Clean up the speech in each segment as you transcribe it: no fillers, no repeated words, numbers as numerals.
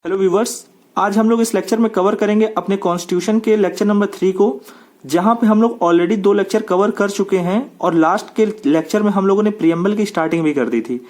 Hello viewers, आज हम लोग इस लेक्चर में कवर करेंगे अपने कॉन्स्टिट्यूशन के लेक्चर नंबर 3 को, जहां पे हम लोग ऑलरेडी 2 लेक्चर कवर कर चुके हैं और लास्ट के लेक्चर में हम लोगों ने प्रियम्बल की स्टार्टिंग भी कर दी थी।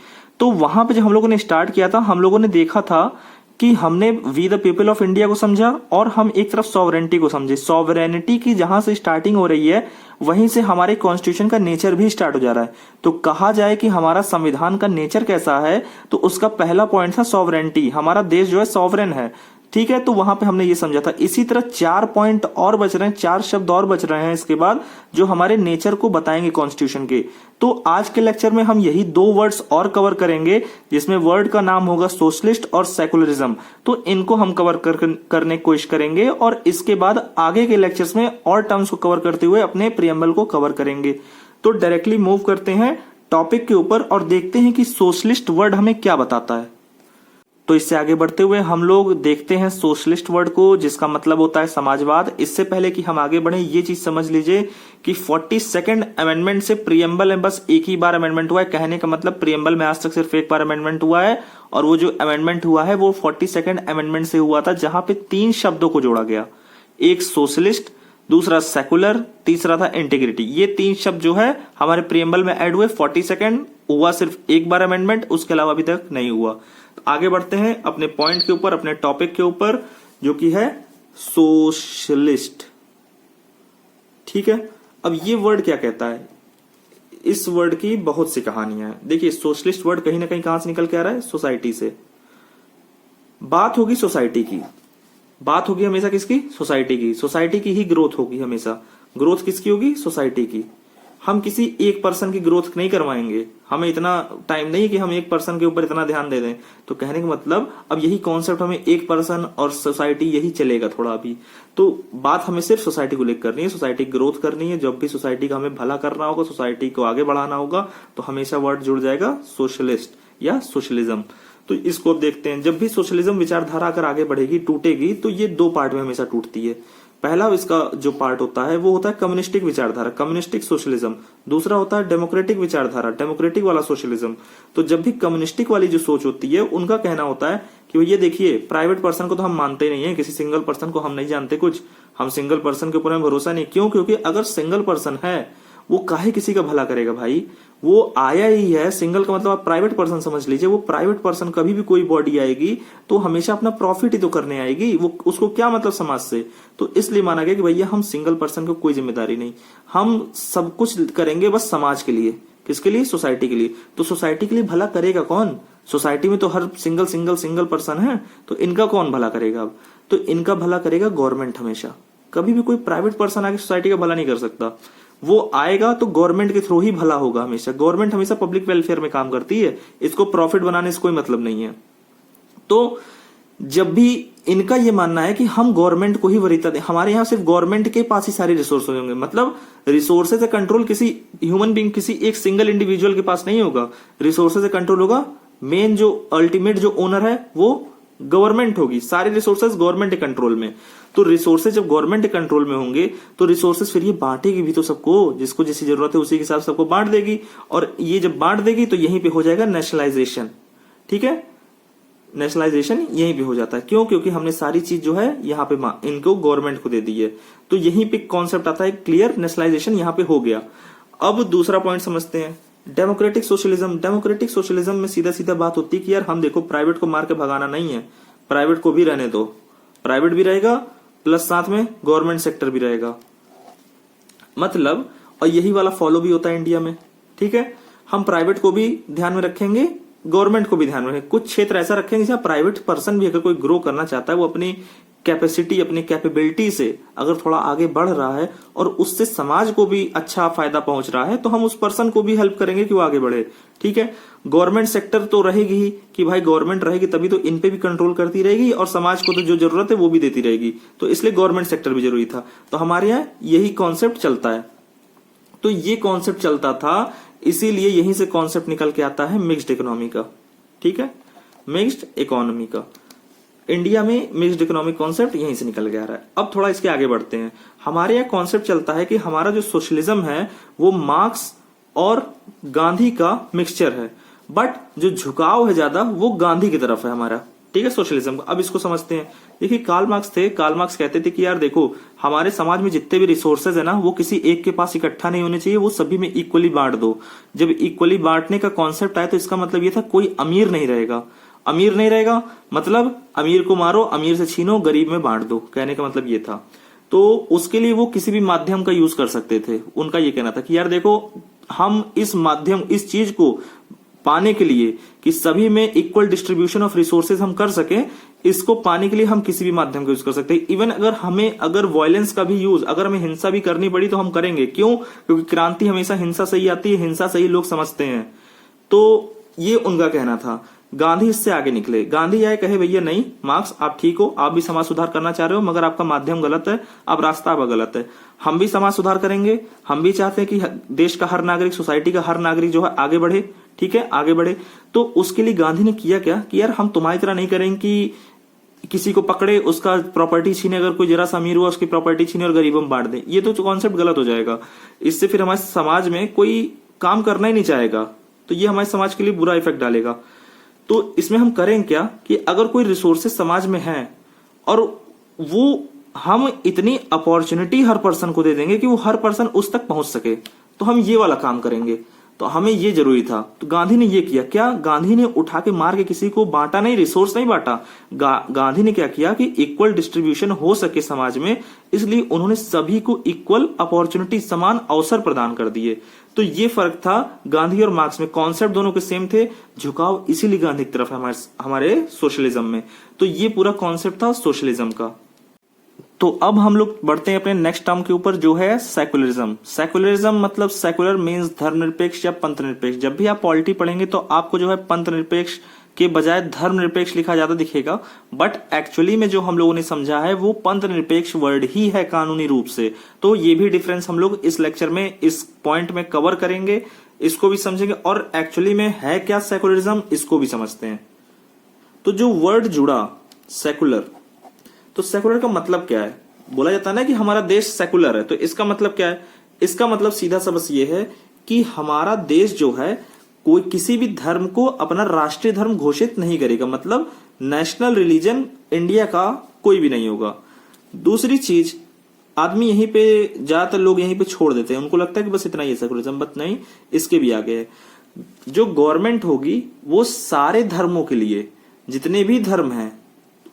तो वहां पे जब हम लोगों ने स्टार्ट किया था, हम लोगों ने देखा था कि हमने we the people of India को समझा और हम एक तरफ सॉवरेनिटी को समझे। सॉवरेनिटी की जहां से स्टार्टिंग हो रही है, वहीं से हमारे कॉन्स्टिट्यूशन का नेचर भी स्टार्ट हो जा रहा है। तो कहा जाए कि हमारा संविधान का नेचर कैसा है, तो उसका पहला पॉइंट था सॉवरेनिटी। हमारा देश जो है सॉवरेन है, ठीक है। तो वहां पे हमने ये समझा था। इसी तरह 4 पॉइंट और बच रहे हैं, 4 शब्द और बच रहे हैं इसके बाद, जो हमारे नेचर को बताएंगे कॉन्स्टिट्यूशन के। तो आज के लेक्चर में हम यही 2 वर्ड्स और कवर करेंगे, जिसमें वर्ड का नाम होगा सोशलिस्ट और सेकुलरिज्म। तो इनको हम कवर करने की कोशिश करेंगे और इसके बाद आगे के लेक्चर्स में और टर्म्स को कवर करते हुए अपने प्रियम्बल को कवर करेंगे। तो डायरेक्टली मूव करते हैं टॉपिक के ऊपर और देखते हैं कि सोशलिस्ट वर्ड हमें क्या बताता है। तो इससे आगे बढ़ते हुए हम लोग देखते हैं सोशलिस्ट वर्ड को, जिसका मतलब होता है समाजवाद। इससे पहले कि हम आगे बढ़े, ये चीज समझ लीजिए कि 42nd अमेंडमेंट से प्रियम्बल में बस एक ही बार अमेंडमेंट हुआ है। कहने का मतलब प्रियम्बल में आज तक सिर्फ एक बार अमेंडमेंट हुआ है, और वो जो अमेंडमेंट हुआ है वो 42nd अमेंडमेंट से हुआ था, जहां पे 3 शब्दों को जोड़ा गया। एक सोशलिस्ट, दूसरा सेकुलर, तीसरा था इंटीग्रिटी। ये 3 शब्द जो है हमारे प्रियम्बल में ऐड हुए। 42nd हुआ सिर्फ एक बार अमेंडमेंट, उसके अलावा अभी तक नहीं हुआ। आगे बढ़ते हैं अपने पॉइंट के ऊपर, अपने टॉपिक के ऊपर, जो कि है सोशलिस्ट। ठीक है, अब ये वर्ड क्या कहता है? इस वर्ड की बहुत सी कहानियां हैं। देखिए, सोशलिस्ट वर्ड कहीं ना कहीं कहां से निकल के आ रहा है? सोसाइटी से। बात होगी सोसाइटी की, बात होगी हमेशा किसकी? सोसाइटी की। सोसाइटी की ही ग्रोथ होगी हमेशा। ग्रोथ किसकी होगी? सोसाइटी की। हम किसी एक पर्सन की ग्रोथ नहीं करवाएंगे, हमें इतना टाइम नहीं है कि हम एक पर्सन के ऊपर इतना ध्यान दे दें। तो कहने का मतलब अब यही कॉन्सेप्ट हमें एक पर्सन और सोसाइटी यही चलेगा थोड़ा अभी। तो बात हमें सिर्फ सोसाइटी को लेकर करनी है, सोसाइटी ग्रोथ करनी है। जब भी सोसाइटी का हमें भला करना होगा, सोसाइटी को आगे बढ़ाना होगा, तो हमेशा वर्ड जुड़ जाएगा सोशलिस्ट या सोशलिज्म। तो इसको अब देखते हैं। जब भी सोशलिज्म विचारधारा अगर आगे बढ़ेगी, टूटेगी, तो ये 2 पार्ट में हमेशा टूटती है। पहला इसका जो पार्ट होता है वो होता है कम्युनिस्टिक विचारधारा, कम्युनिस्टिक सोशलिज्म। दूसरा होता है डेमोक्रेटिक विचारधारा, डेमोक्रेटिक वाला सोशलिज्म। तो जब भी कम्युनिस्टिक वाली जो सोच होती है, उनका कहना होता है कि ये देखिए, प्राइवेट पर्सन को तो हम मानते नहीं है, किसी सिंगल पर्सन को हम नहीं जानते कुछ, हम सिंगल पर्सन के ऊपर हमें भरोसा नहीं। क्यों? क्योंकि अगर सिंगल पर्सन है, वो काहे किसी का भला करेगा भाई? वो आया ही है, सिंगल का मतलब आप प्राइवेट पर्सन समझ लीजिए। वो प्राइवेट पर्सन, कभी भी कोई बॉडी आएगी तो हमेशा अपना प्रॉफिट ही तो करने आएगी, वो उसको क्या मतलब समाज से। तो इसलिए माना गया कि भैया हम सिंगल पर्सन को कोई जिम्मेदारी नहीं, हम सब कुछ करेंगे बस समाज के लिए। किसके लिए? सोसाइटी के लिए। तो सोसाइटी के लिए भला करेगा कौन? सोसाइटी में तो हर सिंगल पर्सन है, तो इनका कौन भला करेगा? अब तो इनका भला करेगा गवर्नमेंट हमेशा। कभी भी कोई प्राइवेट पर्सन आके सोसाइटी का भला नहीं कर सकता। वो आएगा तो गवर्नमेंट के थ्रू ही भला होगा हमेशा। गवर्नमेंट हमेशा पब्लिक वेलफेयर में काम करती है, इसको प्रॉफिट बनाने से कोई मतलब नहीं है। तो जब भी इनका ये मानना है कि हम गवर्नमेंट को ही वरीयता दें, हमारे यहाँ सिर्फ गवर्नमेंट के पास ही सारे रिसोर्स होंगे। मतलब रिसोर्सेज का कंट्रोल किसी ह्यूमन बीइंग, किसी एक सिंगल इंडिविजुअल के पास नहीं होगा। रिसोर्सेज का कंट्रोल होगा, मेन जो अल्टीमेट जो ओनर है वो गवर्नमेंट होगी। सारे रिसोर्सेज गवर्नमेंट के कंट्रोल में। तो रिसोर्सेज जब गवर्नमेंट के कंट्रोल में होंगे, तो रिसोर्सेज फिर ये बांटेगी भी तो सबको, जिसको जैसी जरूरत है उसी के हिसाब से सबको बांट देगी। और ये जब बांट देगी तो यहीं पे हो जाएगा नेशनलाइजेशन। ठीक है, नेशनलाइजेशन यहीं पे हो जाता है। क्यों? क्योंकि हमने सारी चीज जो है यहाँ पे इनको गवर्नमेंट को दे दी है। तो यहीं पे कॉन्सेप्ट आता है क्लियर, नेशनलाइजेशन यहाँ पे हो गया। अब दूसरा पॉइंट समझते हैं, डेमोक्रेटिक सोशलिज्म। डेमोक्रेटिक सोशलिज्म में सीधा सीधा बात होती है कि यार हम देखो, प्राइवेट को मार के भगाना नहीं है, प्राइवेट को भी रहने दो। प्राइवेट भी रहेगा प्लस साथ में गवर्नमेंट सेक्टर भी रहेगा। मतलब, और यही वाला फॉलो भी होता है इंडिया में। ठीक है, हम प्राइवेट को भी ध्यान में रखेंगे, गवर्नमेंट को भी ध्यान में रखेंगे। कुछ क्षेत्र ऐसा रखेंगे जहां प्राइवेट पर्सन भी अगर कोई ग्रो करना चाहता है, वो अपनी कैपेसिटी, अपनी कैपेबिलिटी से अगर थोड़ा आगे बढ़ रहा है और उससे समाज को भी अच्छा फायदा पहुंच रहा है, तो हम उस पर्सन को भी हेल्प करेंगे कि वो आगे बढ़े। ठीक है, गवर्नमेंट सेक्टर तो रहेगी ही कि भाई गवर्नमेंट रहेगी तभी तो इन पे भी कंट्रोल करती रहेगी और समाज को तो जो जरूरत है वो भी देती रहेगी। तो इसलिए गवर्नमेंट सेक्टर भी जरूरी था। तो हमारे यहाँ यही कॉन्सेप्ट चलता है। तो ये कॉन्सेप्ट चलता था, इसीलिए यहीं से कॉन्सेप्ट निकल के आता है मिक्स्ड इकोनॉमी का। ठीक है, मिक्स्ड इकोनॉमी का इंडिया में मिक्स्ड इकोनॉमिक कॉन्सेप्ट यहीं से निकल के आ रहा है। अब थोड़ा इसके आगे बढ़ते हैं। हमारे यहाँ कॉन्सेप्ट चलता है कि हमारा जो सोशलिज्म है वो मार्क्स और गांधी का मिक्सचर है, बट जो झुकाव है ज्यादा वो गांधी की तरफ है हमारा। ठीक है, सोशलिज्म। अब इसको समझते हैं। देखिए कार्ल मार्क्स थे, कार्ल मार्क्स कहते थे कि यार देखो हमारे समाज में जितने भी रिसोर्सेज है ना वो किसी एक के पास इकट्ठा नहीं होने चाहिए, वो सभी में इक्वली बांट दो। जब इक्वली बांटने का कॉन्सेप्ट आया तो इसका मतलब ये था कोई अमीर नहीं रहेगा। अमीर नहीं रहेगा मतलब अमीर को मारो, अमीर से छीनो, गरीब में बांट दो, कहने का मतलब ये था। तो उसके लिए वो किसी भी माध्यम का यूज कर सकते थे। उनका ये कहना था कि यार देखो हम इस माध्यम, इस चीज को पाने के लिए कि सभी में इक्वल डिस्ट्रीब्यूशन ऑफ रिसोर्सेज हम कर सके, इसको पाने के लिए हम किसी भी माध्यम का यूज कर सकते हैं। इवन अगर वायलेंस का भी यूज, अगर हमें हिंसा भी करनी पड़ी तो हम करेंगे। क्यों? क्योंकि क्रांति हमेशा हिंसा से ही आती है, हिंसा से ही लोग समझते हैं। तो ये उनका कहना था। गांधी इससे आगे निकले। गांधी आए, कहे भैया नहीं मार्क्स आप ठीक हो, आप भी समाज सुधार करना चाह रहे हो, मगर आपका माध्यम गलत है, आप रास्ता आपका गलत है। हम भी समाज सुधार करेंगे, हम भी चाहते हैं कि देश का हर नागरिक, सोसाइटी का हर नागरिक जो है आगे बढ़े, ठीक है, आगे बढ़े। तो उसके लिए गांधी ने किया क्या कि यार हम तुम्हारी तरह नहीं करेंगे कि किसी को पकड़े, उसका प्रॉपर्टी छीने, अगर कोई जरा सा अमीर हुआ उसकी प्रॉपर्टी छीने और गरीबों में बांट दे। ये तो कॉन्सेप्ट गलत हो जाएगा। इससे फिर हमारे समाज में कोई काम करना ही नहीं चाहेगा, तो ये हमारे समाज के लिए बुरा इफेक्ट डालेगा। तो इसमें हम करें क्या कि अगर कोई रिसोर्सेज समाज में है और वो हम इतनी अपॉर्चुनिटी हर पर्सन को दे देंगे कि वो हर पर्सन उस तक पहुंच सके, तो हम ये वाला काम करेंगे। तो हमें ये जरूरी था। तो गांधी ने ये किया क्या? गांधी ने उठा के मार के किसी को बांटा नहीं, रिसोर्स नहीं बांटा। गांधी ने क्या किया कि इक्वल डिस्ट्रीब्यूशन हो सके समाज में, इसलिए उन्होंने सभी को इक्वल अपॉर्चुनिटी, समान अवसर प्रदान कर दिए। तो ये फर्क था गांधी और मार्क्स में। कॉन्सेप्ट दोनों के सेम थे, झुकाव इसीलिए गांधी की तरफ है हमारे सोशलिज्म में। तो ये पूरा कॉन्सेप्ट था सोशलिज्म का। तो अब हम लोग बढ़ते हैं अपने नेक्स्ट टर्म के ऊपर जो है सेकुलरिज्म। सेकुलरिज्म मतलब सेकुलर मीन्स धर्मनिरपेक्ष या पंथ निरपेक्ष। जब भी आप पॉलिटी पढ़ेंगे तो आपको जो है पंथ निरपेक्ष के बजाय धर्मनिरपेक्ष लिखा ज्यादा दिखेगा, बट एक्चुअली में जो हम लोगों ने समझा है वो पंथ निरपेक्ष वर्ड ही है कानूनी रूप से। तो ये भी डिफरेंस हम लोग इस लेक्चर में, इस पॉइंट में कवर करेंगे, इसको भी समझेंगे और एक्चुअली में है क्या सेकुलरिज्म इसको भी समझते हैं। तो जो वर्ड जुड़ा सेकुलर, तो सेकुलर का मतलब क्या है? बोला जाता है ना कि हमारा देश सेकुलर है, तो इसका मतलब क्या है? इसका मतलब सीधा सा बस ये है कि हमारा देश जो है कोई किसी भी धर्म को अपना राष्ट्रीय धर्म घोषित नहीं करेगा, मतलब नेशनल रिलीजन इंडिया का कोई भी नहीं होगा। दूसरी चीज, आदमी यहीं पे, ज्यादातर लोग यहीं पे छोड़ देते हैं, उनको लगता है कि बस इतना ही है सेकुलरिज्म, बट नहीं, इसके भी आगे है। जो गवर्नमेंट होगी वो सारे धर्मों के लिए, जितने भी धर्म हैं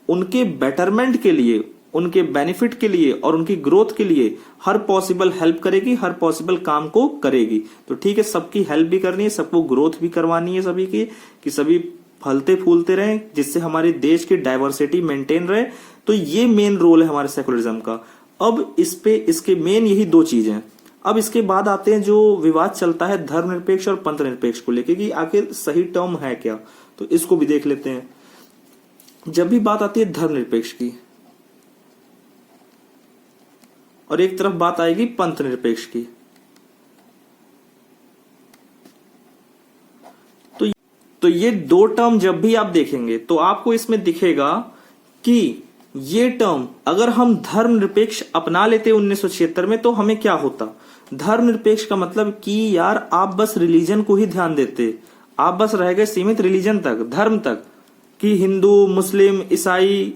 उनके बेटरमेंट के लिए, उनके बेनिफिट के लिए और उनकी ग्रोथ के लिए हर पॉसिबल हेल्प करेगी, हर पॉसिबल काम को करेगी। तो ठीक है, सबकी हेल्प भी करनी है, सबको ग्रोथ भी करवानी है सभी की, कि सभी फलते फूलते रहें, जिससे हमारे देश की डाइवर्सिटी मेंटेन रहे। तो ये मेन रोल है हमारे सेकुलरिज्म का। अब इस पे इसके मेन यही दो चीज हैं। अब इसके बाद आते हैं जो विवाद चलता है धर्मनिरपेक्ष और पंथ निरपेक्ष को लेके कि आखिर सही टर्म है क्या, तो इसको भी देख लेते हैं। जब भी बात आती है धर्मनिरपेक्ष की और एक तरफ बात आएगी पंथ निरपेक्ष की, तो ये दो टर्म जब भी आप देखेंगे तो आपको इसमें दिखेगा कि ये टर्म अगर हम धर्मनिरपेक्ष अपना लेते 1976 में तो हमें क्या होता। धर्मनिरपेक्ष का मतलब कि यार आप बस रिलीजन को ही ध्यान देते, आप बस रह गए सीमित रिलीजन तक, धर्म तक, कि हिंदू, मुस्लिम, ईसाई,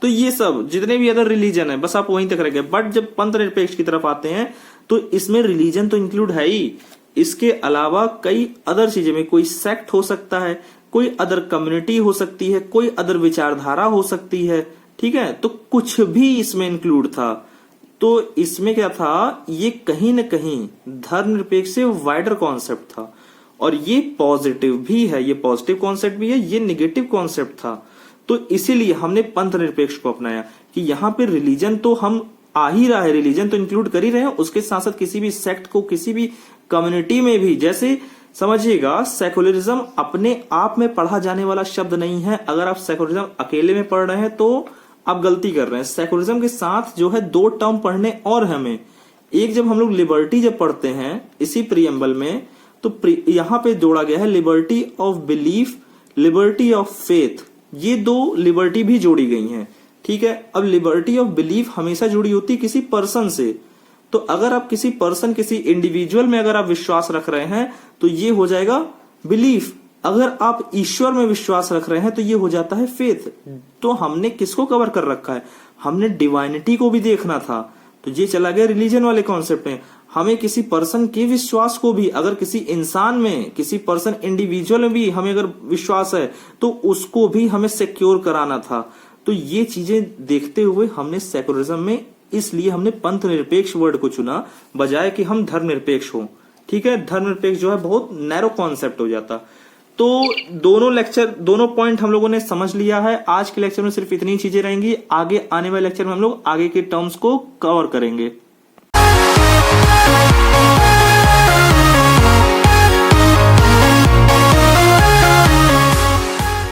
तो ये सब जितने भी अदर रिलीजन है बस आप वहीं तक रह गए। बट जब पंथ निरपेक्ष की तरफ आते हैं तो इसमें रिलीजन तो इंक्लूड है ही, इसके अलावा कई अदर चीजें में, कोई सेक्ट हो सकता है, कोई अदर कम्युनिटी हो सकती है, कोई अदर विचारधारा हो सकती है, ठीक है, तो कुछ भी इसमें इंक्लूड था। तो इसमें क्या था, ये कहीं ना कहीं धर्मनिरपेक्ष से वाइडर कॉन्सेप्ट था और ये पॉजिटिव भी है, ये पॉजिटिव कॉन्सेप्ट भी है, ये निगेटिव कॉन्सेप्ट था। तो इसीलिए हमने पंथ निरपेक्ष को अपनाया कि यहाँ पे रिलीजन तो हम आ ही रहा है, रिलीजन तो इंक्लूड कर ही रहे हैं, उसके साथ साथ किसी भी सेक्ट को, किसी भी कम्युनिटी में भी, जैसे समझिएगा सेकुलरिज्म अपने आप में पढ़ा जाने वाला शब्द नहीं है। अगर आप सेकुलरिज्म अकेले में पढ़ रहे हैं तो आप गलती कर रहे हैं। सेकुलरिज्म के साथ जो है दो टर्म पढ़ने और हमें, एक जब हम लोग लिबर्टी जब पढ़ते हैं इसी प्रीएम्बल में, तो यहां पे जोड़ा गया है liberty of belief, liberty of faith, ये दो लिबर्टी भी जोड़ी गई हैं, ठीक है। अब लिबर्टी ऑफ बिलीफ हमेशा जुड़ी होती है किसी पर्सन से, तो अगर आप किसी पर्सन, किसी इंडिविजुअल में अगर आप विश्वास रख रहे हैं तो ये हो जाएगा बिलीफ, अगर आप ईश्वर में विश्वास रख रहे हैं तो ये हो जाता है फेथ। तो हमने किसको कवर कर रखा है, हमने डिवाइनिटी को भी देखना था, तो ये चला गया रिलीजन वाले कॉन्सेप्ट में। हमें किसी पर्सन के विश्वास को भी, अगर किसी इंसान में, किसी पर्सन इंडिविजुअल में भी हमें अगर विश्वास है तो उसको भी हमें सिक्योर कराना था। तो ये चीजें देखते हुए हमने सेकुलरिज्म में, इसलिए हमने पंथ निरपेक्ष वर्ड को चुना बजाय कि हम धर्मनिरपेक्ष हो। ठीक है, धर्मनिरपेक्ष जो है बहुत नैरो कॉन्सेप्ट हो जाता। तो दोनों पॉइंट हम लोगों ने समझ लिया है। आज के लेक्चर में सिर्फ इतनी चीजें रहेंगी, आगे आने वाले लेक्चर में हम लोग आगे के टर्म्स को कवर करेंगे।